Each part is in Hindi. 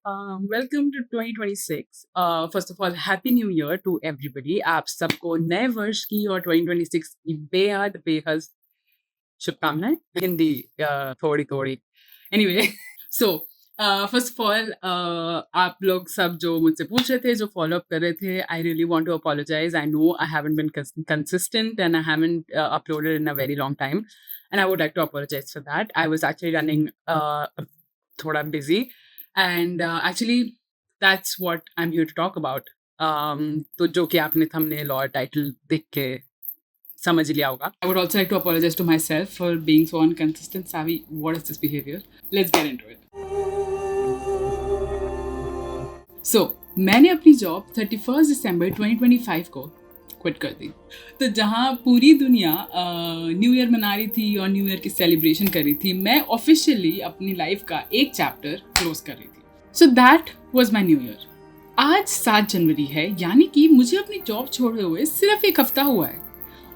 Welcome to 2026. First of all, Happy New Year to everybody. आप सबको नए वर्ष की और 2026 की बेहद बेहद शुभकामनाएं. हिंदी थोड़ी थोड़ी. Anyway, so first of all, आप लोग सब जो मुझसे पूछ रहे थे, जो follow up कर रहे थे, I really want to apologize. I know I haven't been consistent and I haven't uploaded in a very long time, and I would like to apologize for that. I was actually running thoda busy. And actually, that's what I'm here to talk about. तो जो कि आपने thumbnail और title देख के समझ लिया होगा. I would also like to apologize to myself for being so inconsistent. Savi, what is this behavior? Let's get into it. So, मैंने अपनी जॉब 31 दिसंबर 2025 को क्विट कर दी. तो जहाँ पूरी दुनिया न्यू ईयर मना रही थी और न्यू ईयर की सेलिब्रेशन कर रही थी, मैं ऑफिशियली अपनी लाइफ का एक चैप्टर क्लोज कर रही थी. So that was my new year. आज 7 जनवरी है, यानी कि मुझे अपनी जॉब छोड़े हुए सिर्फ एक हफ्ता हुआ है.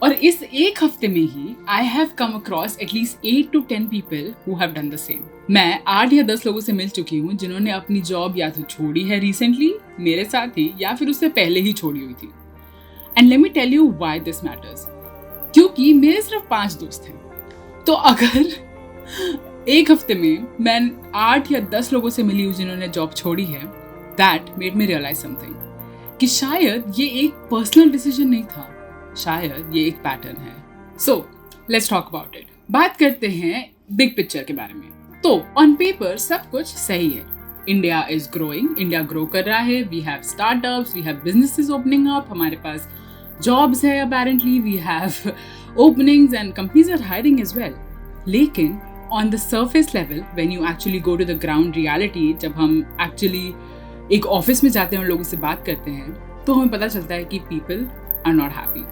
और इस एक हफ्ते में ही I have come across at least 8 to 10 people who have done the same. मैं 8 या 10 लोगों से मिल चुकी हूँ जिन्होंने अपनी जॉब या तो छोड़ी है रिसेंटली मेरे साथ ही, या फिर उससे पहले ही छोड़ी हुई थी. And let me tell you why this matters. क्योंकि मेरे सिर्फ 5 दोस्त हैं. तो अगर एक हफ्ते में मैं 8 या 10 लोगों से मिली हूँ जिन्होंने जॉब छोड़ी है, that made me realize something. कि शायद ये एक पर्सनल डिसीजन नहीं था, शायद ये एक पैटर्न है. So, let's talk about it. बात करते हैं बिग पिक्चर के बारे में. तो ऑन पेपर सब कुछ सही है. India is growing, India grow कर रहा है. We have startups, we have businesses opening up, हमारे पास जॉब्स है apparently, we have openings and companies are hiring as well. लेकिन on the surface level, when you actually go to the ground reality, जब हम एक्चुअली एक ऑफिस में जाते हैं और लोगों से बात करते हैं, तो हमें पता चलता है कि पीपल आर नॉट हैप्पी.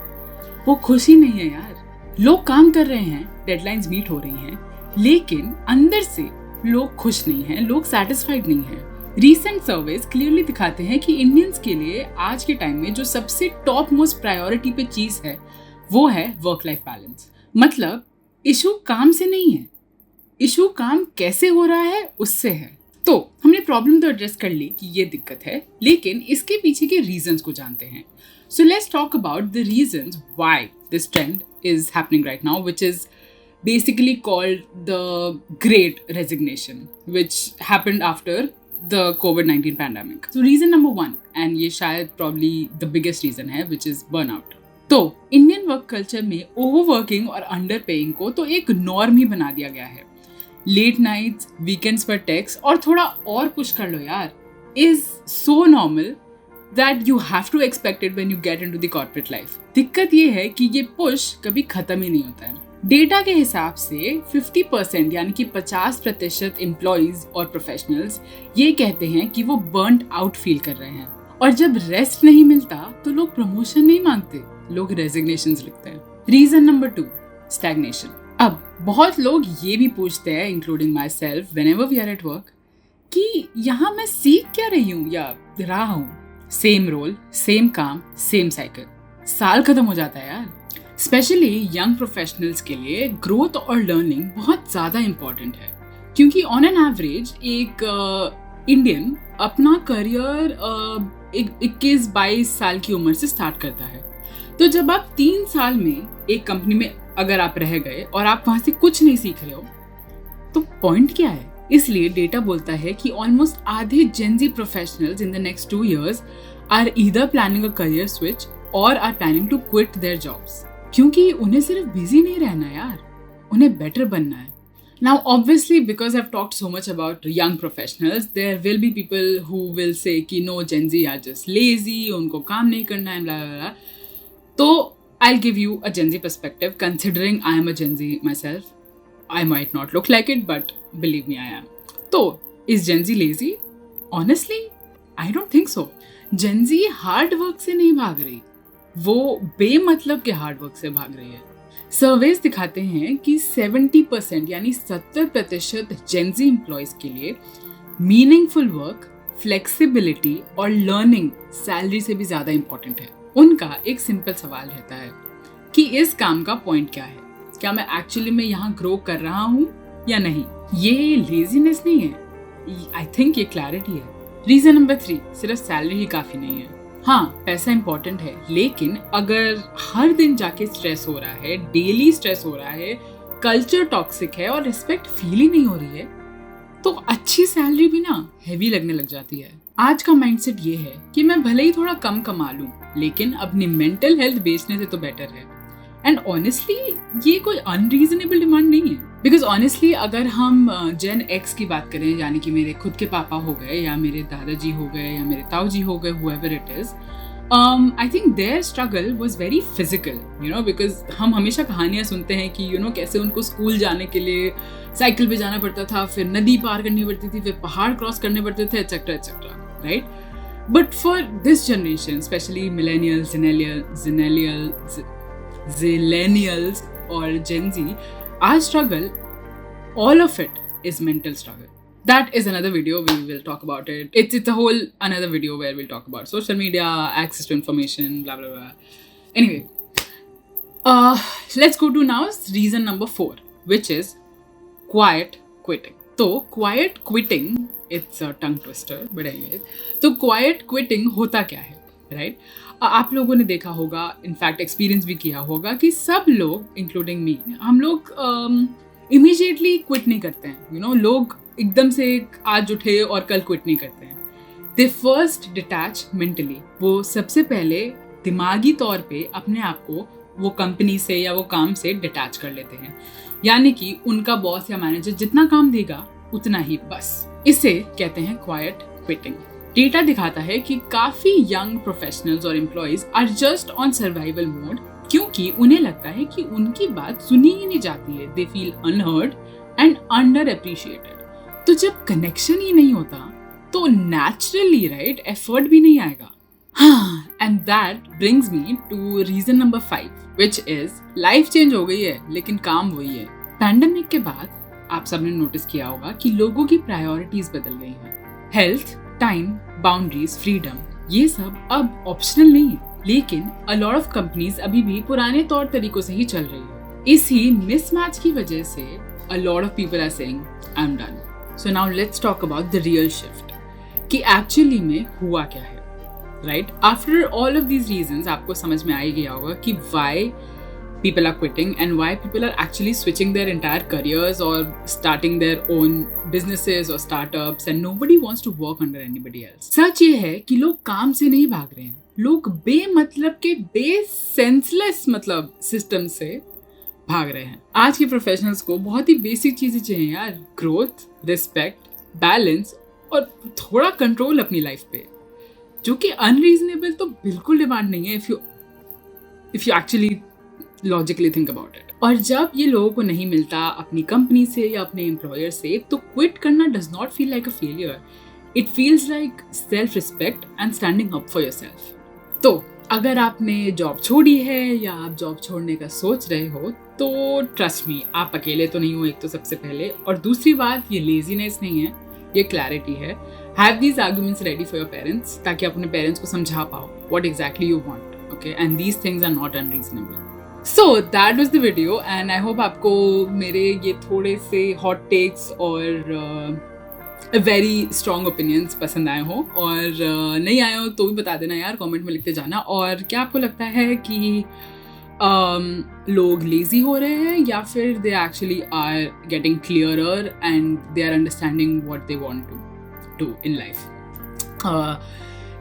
वो खुशी नहीं है यार. लोग काम कर रहे हैं, डेडलाइंस मीट हो रही हैं, लेकिन अंदर से लोग खुश नहीं हैं, लोग सैटिस्फाइड नहीं हैं. रीसेंट सर्वेज क्लियरली दिखाते हैं कि इंडियंस के लिए आज के टाइम में जो सबसे टॉप मोस्ट प्रायोरिटी पे चीज है वो है वर्क लाइफ बैलेंस. मतलब इशू काम से नहीं है, इशू काम कैसे हो रहा है उससे है. तो हमने प्रॉब्लम तो एड्रेस कर ली कि ये दिक्कत है, लेकिन इसके पीछे के रीजंस को जानते हैं. So let's talk about the reasons why this trend is happening right now, which is basically called the Great Resignation, which happened after the COVID-19 pandemic. So reason number 1, and ये शायद probably the biggest reason है, which is burnout. तो Indian work culture में overworking और underpaying को तो एक norm ही बना दिया गया है. Late nights, weekends पर text और थोड़ा और push कर लो यार is so normal that you have to expect it when you get into the corporate life. दिक्कत ये है कि ये push कभी खत्म ही नहीं होता है. डेटा के हिसाब से 50% यानी कि 50% एम्प्लॉइज और प्रोफेशनल्स ये कहते हैं कि वो बर्न्ड आउट फील कर रहे हैं. और जब रेस्ट नहीं मिलता तो लोग प्रमोशन नहीं मांगते, लोग रेजिग्नेशंस लिखते हैं. Reason number 2, stagnation. अब बहुत लोग ये भी पूछते हैं, including myself, whenever we are at work, कि यहाँ मैं सीख क्या रही हूँ या रहा हूँ. सेम रोल, सेम काम, सेम साइकिल. साल खत्म हो जाता है यार. स्पेशली यंग प्रोफेशनल्स के लिए ग्रोथ और लर्निंग बहुत ज़्यादा इम्पॉर्टेंट है, क्योंकि ऑन एन एवरेज एक इंडियन अपना करियर 21-22 साल की उम्र से स्टार्ट करता है. तो जब आप 3 साल में एक कंपनी में अगर आप रह गए और आप वहाँ से कुछ नहीं सीख रहे हो, तो पॉइंट क्या है. इसलिए डेटा बोलता है कि ऑलमोस्ट आधे Gen Z professionals in the next 2 years are either planning a career switch और are planning to quit their jobs. क्योंकि उन्हें सिर्फ बिजी नहीं रहना यार, उन्हें बेटर बनना है. Now obviously because I've talked so much about young professionals, there will be people who will say कि no, Gen Z are just lazy, उनको काम नहीं करना है, blah blah blah. तो I'll give you a Gen Z perspective, considering I am a Gen Z myself. I might not look like it, but believe me, I am. तो is Gen Z lazy? Honestly, I don't think so. Gen Z hard work से नहीं भाग रही, वो बेमतलब के हार्डवर्क से भाग रही है. सर्वेज दिखाते हैं कि 70% यानी 70% जेनजी एम्प्लॉयज के लिए मीनिंगफुल वर्क, फ्लेक्सिबिलिटी और लर्निंग सैलरी से भी ज़्यादा इम्पोर्टेंट है. उनका एक सिंपल सवाल रहता है कि इस काम का पॉइंट क्या है, क्या मैं एक्चुअली में यहाँ ग्रो कर रहा हूँ या नहीं. ये लेजीनेस नहीं है, आई थिंक ये क्लैरिटी है. रीजन नंबर 3, सिर्फ सैलरी ही काफी नहीं है। हाँ, पैसा इंपॉर्टेंट है, लेकिन अगर हर दिन जाके स्ट्रेस हो रहा है, डेली स्ट्रेस हो रहा है, कल्चर टॉक्सिक है और रिस्पेक्ट फील ही नहीं हो रही है, तो अच्छी सैलरी भी ना हैवी लगने लग जाती है। आज का माइंडसेट ये है कि मैं भले ही थोड़ा कम कमा लूं, लेकिन अपनी मेंटल हेल्थ बेचने से तो बेटर है। एंड ऑनेस्टली ये कोई अनरीजनेबल डिमांड नहीं है, बिकॉज ऑनेस्टली अगर हम जेन एक्स की बात करें, यानी कि मेरे खुद के पापा हो गए या मेरे दादाजी हो गए या मेरे ताऊ जी हो गए, whoever it is, I think their struggle was very physical, you know, because हम हमेशा कहानियाँ सुनते हैं कि कैसे उनको स्कूल जाने के लिए साइकिल पे जाना पड़ता था, फिर नदी पार करनी पड़ती थी, फिर पहाड़ क्रॉस करने पड़ते थे, etcetera etcetera, right? But for this generation, specially millennials, zillennials or Gen Z, our struggle, all of it is mental struggle. That is another video, we will talk about it. It's a whole another video where we'll talk about social media, access to information, blah, blah, blah. Anyway, let's go to now reason number 4, which is quiet quitting. So, quiet quitting, it's a tongue twister, but anyway. तो quiet quitting होता क्या है, right? आप लोगों ने देखा होगा, इनफैक्ट एक्सपीरियंस भी किया होगा कि सब लोग, इंक्लूडिंग मी, हम लोग इमीडिएटली क्विट नहीं करते हैं। लोग एकदम से आज उठे और कल क्विट नहीं करते हैं। दे फर्स्ट डिटैच मेंटली। वो सबसे पहले दिमागी तौर पे अपने आप को वो कंपनी से या वो काम से डिटैच कर लेते हैं, यानी कि उनका बॉस या मैनेजर जितना काम देगा उतना ही बस। इसे कहते हैं क्वाइट क्विटिंग। डेटा दिखाता है कि काफी यंग प्रोफेशनल्स और employees are just on survival mode, क्योंकि उन्हें लगता है कि उनकी बात सुनी ही नहीं जाती है। They feel unheard and under appreciated. तो जब कनेक्शन ही नहीं होता तो नेचुरली, राइट, एफर्ट भी नहीं आएगा। हाँ, and that brings me to reason number 5, which is life change हो गई है लेकिन काम वही है। पैंडेमिक के बाद आप सबने नोटिस किया होगा कि लोगों की प्रायोरिटीज बदल गई हैं। हेल्थ, टाइम, बाउंड्रीज, फ्रीडम, ये सब अब ऑप्शनल नहीं है, लेकिन अ लॉट ऑफ कंपनीज अभी भी पुराने तौर तरीकों से ही चल रही है। इसी मिसमैच की वजह से a lot of people are saying I am done. So now let's talk about the real shift कि एक्चुअली में हुआ क्या है, right? After all of these reasons आपको समझ में आ ही गया होगा कि why people are quitting and why people are actually switching their entire careers or starting their own businesses or startups and nobody wants to work under anybody else. सच ये है कि लोग काम से नहीं भाग रहे हैं, लोग बेमतलब के सेंसलेस मतलब सिस्टम से भाग रहे हैं। आज के प्रोफेशनल्स को बहुत ही बेसिक चीजें चाहिए यार, ग्रोथ, रिस्पेक्ट, बैलेंस और थोड़ा कंट्रोल अपनी लाइफ पे, जो कि अनरीजनेबल तो बिल्कुल डिमांड नहीं है if you actually logically think about it. और जब ये लोगों को नहीं मिलता अपनी कंपनी से या अपने एम्प्लॉयर से, तो क्विट करना does not feel like a failure, it feels like self respect and standing up for yourself. तो अगर आपने जॉब छोड़ी है या आप जॉब छोड़ने का सोच रहे हो, तो ट्रस्ट मी, आप अकेले तो नहीं हो, एक तो सबसे पहले, और दूसरी बात, ये लेजीनेस नहीं है, ये क्लैरिटी है। Have these arguments ready for your parents, ताकि आप अपने पेरेंट्स को समझा पाओ what exactly you want, okay, and these things are not unreasonable. So that was the video and I hope आपको मेरे ये थोड़े से hot takes और very strong opinions पसंद आए हो, और नहीं आए हो तो भी बता देना यार, कमेंट में लिखते जाना। और क्या आपको लगता है कि लोग लेजी हो रहे हैं या फिर they actually are getting clearer and they are understanding what they want to do in life?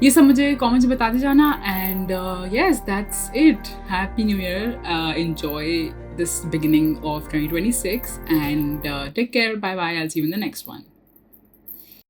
ये सब मुझे कमेंट्स में बताते जाना। And yes, that's it. Happy new year, enjoy this beginning of 2026 and take care, bye bye, I will see you in the next one.